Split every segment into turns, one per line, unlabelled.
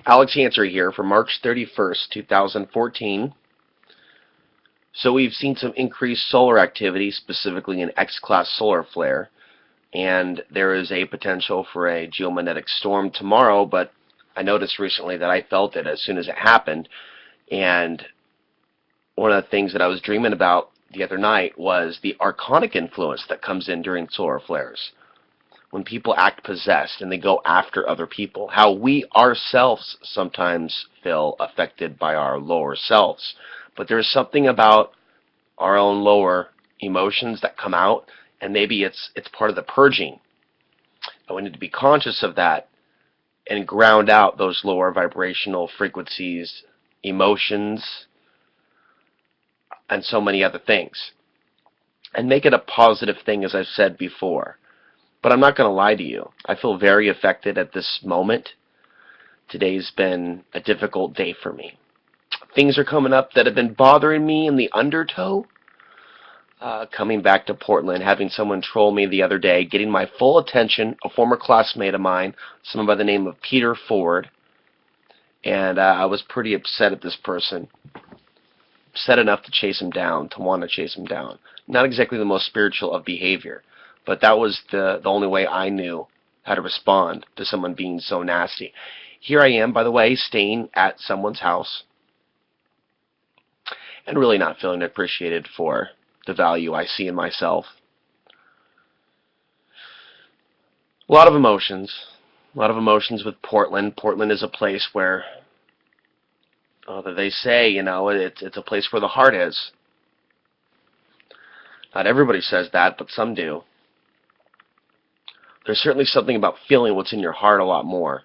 Alex Ansary here for March 31st, 2014. So we've seen some increased solar activity, specifically an X-class solar flare, and there is a potential for a geomagnetic storm tomorrow, but I noticed recently that I felt it as soon as it happened, and one of the things that I was dreaming about the other night was the archonic influence that comes in during solar flares. When people act possessed and they go after other people, how we ourselves sometimes feel affected by our lower selves. But there's something about our own lower emotions that come out, and maybe it's part of the purging. And we need to be conscious of that and ground out those lower vibrational frequencies, emotions, and so many other things. And make it a positive thing, as I've said before. But I'm not going to lie to you. I feel very affected at this moment. Today's been a difficult day for me. Things are coming up that have been bothering me in the undertow. Coming back to Portland, having someone troll me the other day, getting my full attention, a former classmate of mine, someone by the name of Peter Ford. And I was pretty upset at this person. Upset enough to chase him down, to want to chase him down. Not exactly the most spiritual of behavior. But that was the only way I knew how to respond to someone being so nasty. Here I am, by the way, staying at someone's house and really not feeling appreciated for the value I see in myself. A lot of emotions. A lot of emotions with Portland. Portland is a place where, they say, it's a place where the heart is. Not everybody says that, but some do. There's certainly something about feeling what's in your heart a lot more,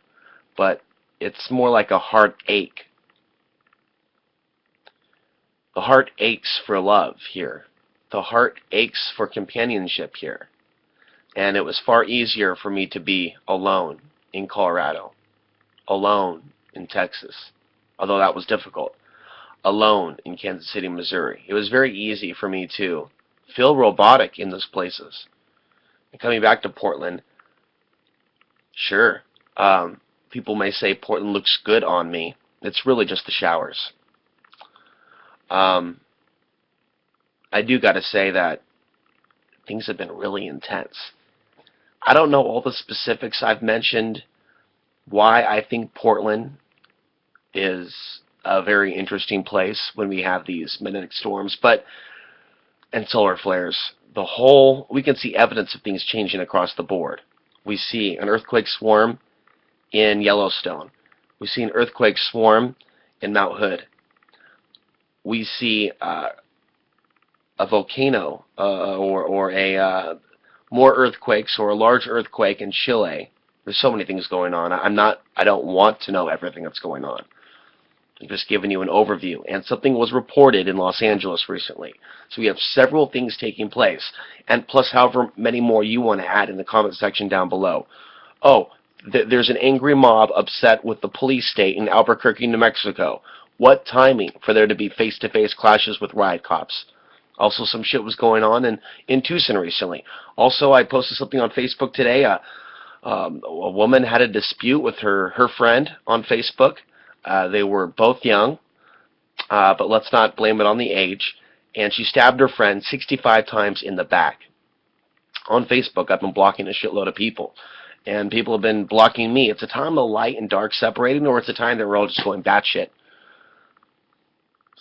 but it's more like a heartache. The heart aches for love here. The heart aches for companionship here. And it was far easier for me to be alone in Colorado, alone in Texas, although that was difficult, alone in Kansas City, Missouri. It was very easy for me to feel robotic in those places. And coming back to Portland, sure, people may say Portland looks good on me. It's really just the showers. I do got to say that things have been really intense. I don't know all the specifics. I've mentioned why I think Portland is a very interesting place when we have these magnetic storms, and solar flares. We can see evidence of things changing across the board. We see an earthquake swarm in Yellowstone. We see an earthquake swarm in Mount Hood. We see a volcano or more earthquakes or a large earthquake in Chile. There's so many things going on. I don't want to know everything that's going on. I'm just giving you an overview. And something was reported in Los Angeles recently. So we have several things taking place. And plus however many more you want to add in the comment section down below. Oh, there's an angry mob upset with the police state in Albuquerque, New Mexico. What timing for there to be face-to-face clashes with riot cops. Also, some shit was going on in Tucson recently. Also, I posted something on Facebook today. A woman had a dispute with her friend on Facebook. They were both young, but let's not blame it on the age. And she stabbed her friend 65 times in the back. On Facebook, I've been blocking a shitload of people. And people have been blocking me. It's a time of light and dark separating, or it's a time that we're all just going batshit.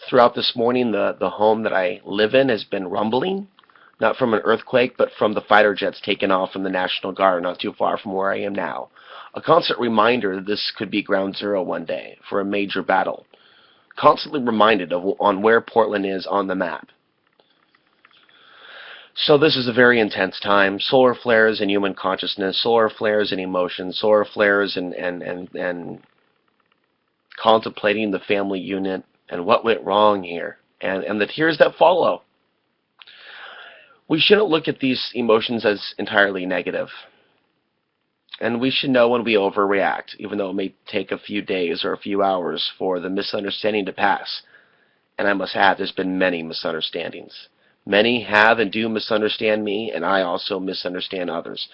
Throughout this morning, the home that I live in has been rumbling. Not from an earthquake, but from the fighter jets taking off from the National Guard not too far from where I am now. A constant reminder that this could be ground zero one day for a major battle. Constantly reminded on where Portland is on the map. So this is a very intense time. Solar flares and human consciousness, solar flares and emotions, solar flares and contemplating the family unit and what went wrong here and the tears that follow. We shouldn't look at these emotions as entirely negative. And we should know when we overreact, even though it may take a few days or a few hours for the misunderstanding to pass. And I must add, there's been many misunderstandings. Many have and do misunderstand me, and I also misunderstand others.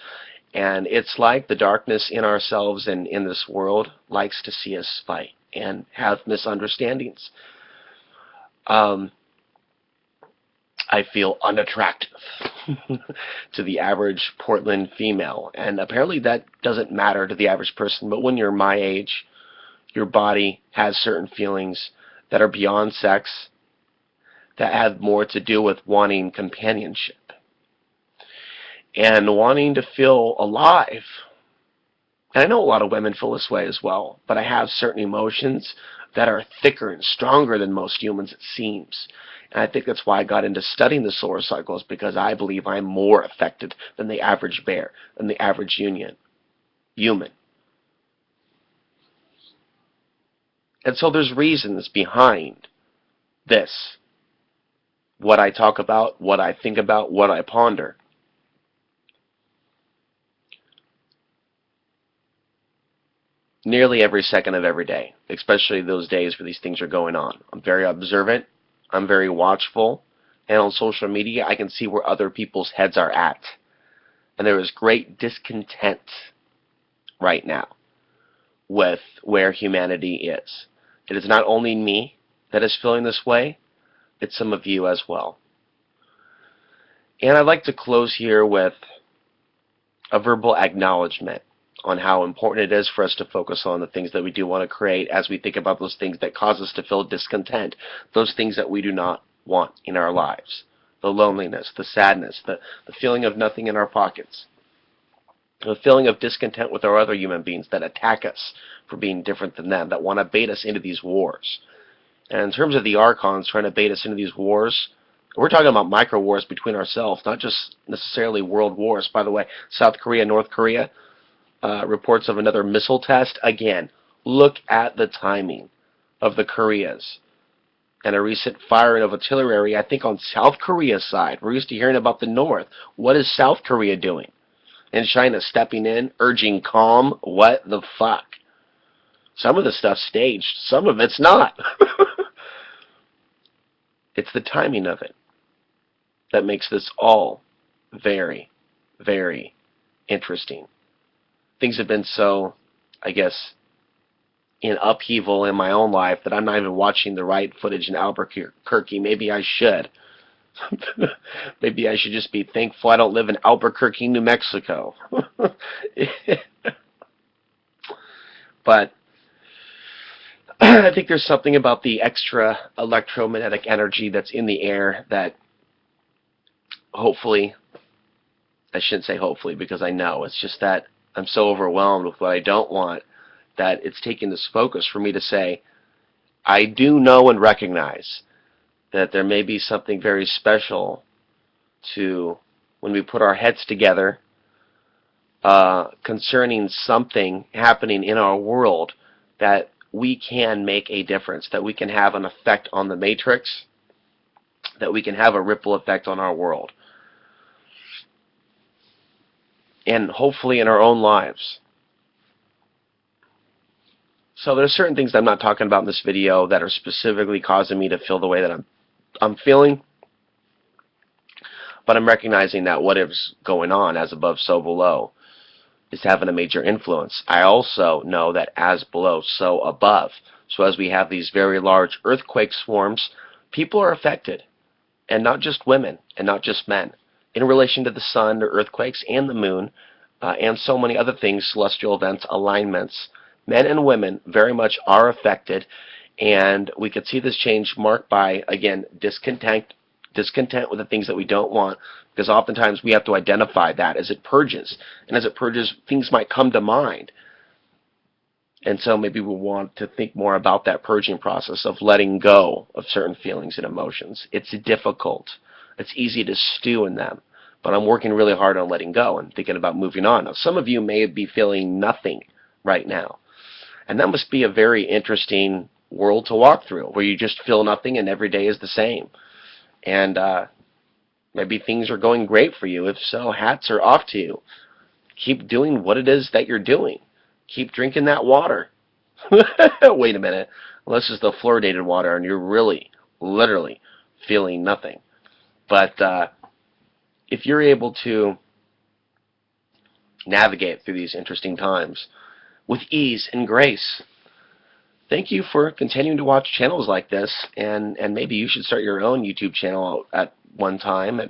And it's like the darkness in ourselves and in this world likes to see us fight and have misunderstandings. I feel unattractive to the average Portland female, and apparently that doesn't matter to the average person, but when you're my age, your body has certain feelings that are beyond sex, that have more to do with wanting companionship and wanting to feel alive. And I know a lot of women feel this way as well, but I have certain emotions that are thicker and stronger than most humans, it seems. And I think that's why I got into studying the solar cycles, because I believe I'm more affected than the average bear, than the average human. And so there's reasons behind this. What I talk about, what I think about, what I ponder. Nearly every second of every day, especially those days where these things are going on. I'm very observant, I'm very watchful, and on social media I can see where other people's heads are at. And there is great discontent right now with where humanity is. It is not only me that is feeling this way, it's some of you as well. And I'd like to close here with a verbal acknowledgement on how important it is for us to focus on the things that we do want to create as we think about those things that cause us to feel discontent, those things that we do not want in our lives, the loneliness, the sadness, the feeling of nothing in our pockets, the feeling of discontent with our other human beings that attack us for being different than them, that want to bait us into these wars. And in terms of the archons trying to bait us into these wars, we're talking about micro wars between ourselves, not just necessarily world wars. By the way, South Korea, North Korea, reports of another missile test. Again, look at the timing of the Koreas and a recent firing of artillery, I think, on South Korea's side. We're used to hearing about the North. What is South Korea doing? And China stepping in, urging calm? What the fuck? Some of the stuff's staged. Some of it's not. It's the timing of it that makes this all very, very interesting. Things have been so, I guess, in upheaval in my own life that I'm not even watching the right footage in Albuquerque. Maybe I should. Maybe I should just be thankful I don't live in Albuquerque, New Mexico. But I think there's something about the extra electromagnetic energy that's in the air that hopefully, I shouldn't say hopefully because I know, it's just that I'm so overwhelmed with what I don't want that it's taking this focus for me to say, I do know and recognize that there may be something very special to when we put our heads together concerning something happening in our world, that we can make a difference, that we can have an effect on the matrix, that we can have a ripple effect on our world, and hopefully in our own lives. So there's certain things that I'm not talking about in this video that are specifically causing me to feel the way that I'm feeling, but I'm recognizing that what is going on, as above so below, is having a major influence. I also know that as below, so above. So as we have these very large earthquake swarms, people are affected, and not just women, and not just men, in relation to the sun, the earthquakes, and the moon, and so many other things, celestial events, alignments. Men and women very much are affected, and we could see this change marked by, again, discontent with the things that we don't want, because oftentimes we have to identify that as it purges. And as it purges, things might come to mind. And so maybe we want to think more about that purging process of letting go of certain feelings and emotions. It's difficult. It's easy to stew in them. But I'm working really hard on letting go and thinking about moving on. Now, some of you may be feeling nothing right now. And that must be a very interesting world to walk through, where you just feel nothing and every day is the same. And maybe things are going great for you. If so, hats are off to you. Keep doing what it is that you're doing. Keep drinking that water. Wait a minute. Unless it's the fluoridated water and you're really, literally feeling nothing. But if you're able to navigate through these interesting times with ease and grace. Thank you for continuing to watch channels like this, and maybe you should start your own YouTube channel at one time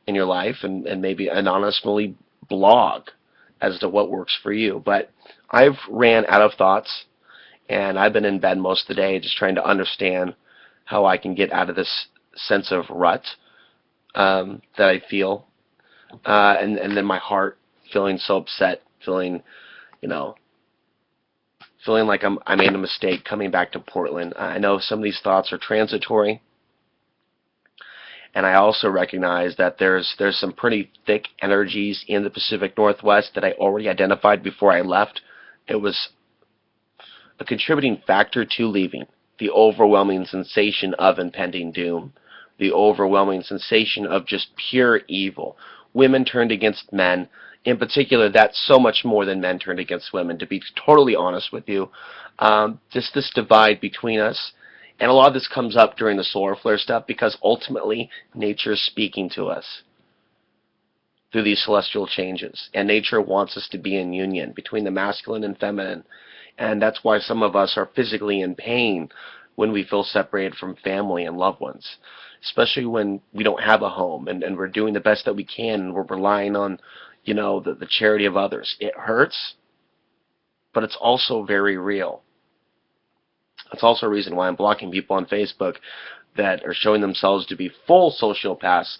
in your life, and maybe anonymously blog as to what works for you. But I've ran out of thoughts, and I've been in bed most of the day just trying to understand how I can get out of this sense of rut that I feel, and then my heart feeling so upset, feeling, you know, feeling like I made a mistake coming back to Portland. I know some of these thoughts are transitory, and I also recognize that there's some pretty thick energies in the Pacific Northwest that I already identified before I left. It was a contributing factor to leaving: the overwhelming sensation of impending doom, the overwhelming sensation of just pure evil. Women turned against men. In particular, that's so much more than men turned against women, to be totally honest with you. Just this divide between us. And a lot of this comes up during the solar flare stuff because ultimately nature is speaking to us through these celestial changes. And nature wants us to be in union between the masculine and feminine. And that's why some of us are physically in pain when we feel separated from family and loved ones, especially when we don't have a home and we're doing the best that we can and we're relying on, the charity of others. It hurts, but it's also very real. That's also a reason why I'm blocking people on Facebook that are showing themselves to be full sociopaths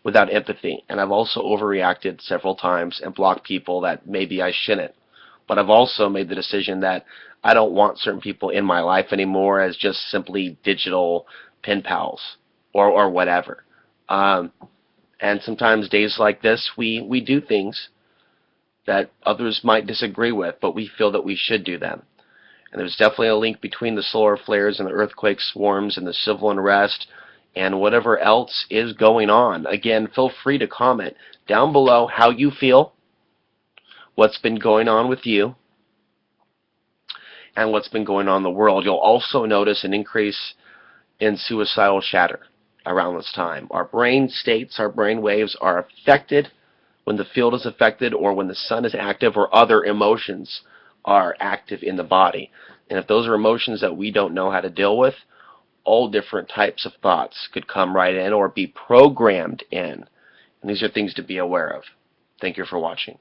without empathy. And I've also overreacted several times and blocked people that maybe I shouldn't. But I've also made the decision that I don't want certain people in my life anymore as just simply digital pen pals or whatever. And sometimes days like this, we do things that others might disagree with, but we feel that we should do them. And there's definitely a link between the solar flares and the earthquake swarms and the civil unrest and whatever else is going on. Again, feel free to comment down below how you feel, what's been going on with you, and what's been going on in the world. You'll also notice an increase in suicidal chatter around this time. Our brain states, our brain waves are affected when the field is affected or when the sun is active or other emotions are active in the body. And if those are emotions that we don't know how to deal with, all different types of thoughts could come right in or be programmed in. And these are things to be aware of. Thank you for watching.